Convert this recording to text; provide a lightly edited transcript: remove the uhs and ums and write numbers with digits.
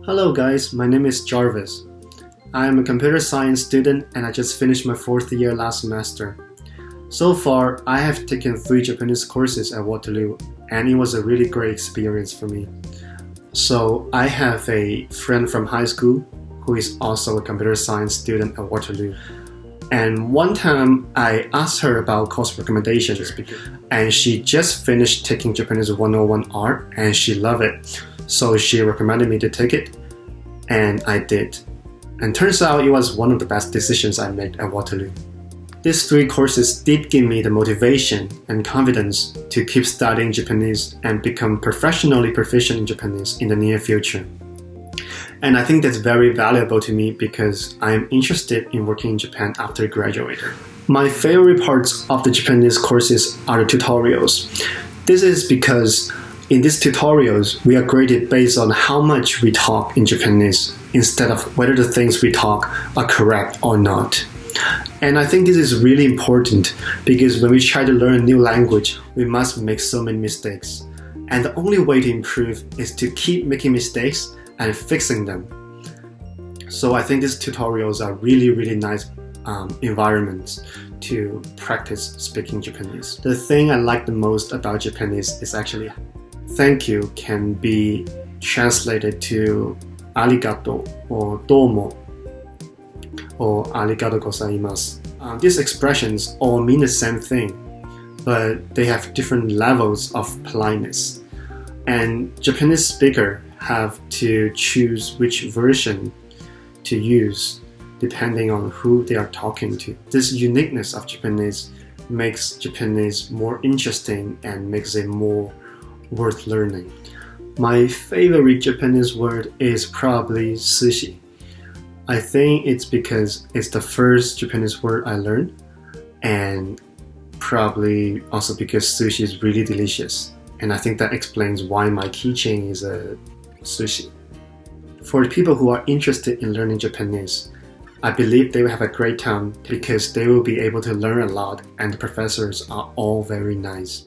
Hello guys, my name is Jarvis. I am a computer science student and I just finished my 4th year last semester. So far, I have taken 3 Japanese courses at Waterloo and it was a really great experience for me. So I have a friend from high school who is also a computer science student at Waterloo. And one time I asked her about course recommendations and she just finished taking Japanese 101R and she loved it. So she recommended me to take it, and I did. And turns out it was one of the best decisions I made at Waterloo. These 3 courses did give me the motivation and confidence to keep studying Japanese and become professionally proficient in Japanese in the near future. And I think that's very valuable to me because I am interested in working in Japan after graduating. My favorite parts of the Japanese courses are the tutorials. This is because in these tutorials, we are graded based on how much we talk in Japanese instead of whether the things we talk are correct or not. And I think this is really important because when we try to learn a new language, we must make so many mistakes. And the only way to improve is to keep making mistakes and fixing them. So I think these tutorials are really nice environments to practice speaking Japanese. The thing I like the most about Japanese is actually thank you can be translated to arigato or domo or arigato gozaimasu. These expressions all mean the same thing, but they have different levels of politeness. And Japanese speakers have to choose which version to use depending on who they are talking to. This uniqueness of Japanese makes Japanese more interesting and makes it more worth learning. My favorite Japanese word is probably sushi. I think it's because it's the first Japanese word I learned, and probably also because sushi is really delicious. And I think that explains why my keychain is a sushi. For the people who are interested in learning Japanese, I believe they will have a great time because they will be able to learn a lot and the professors are all very nice.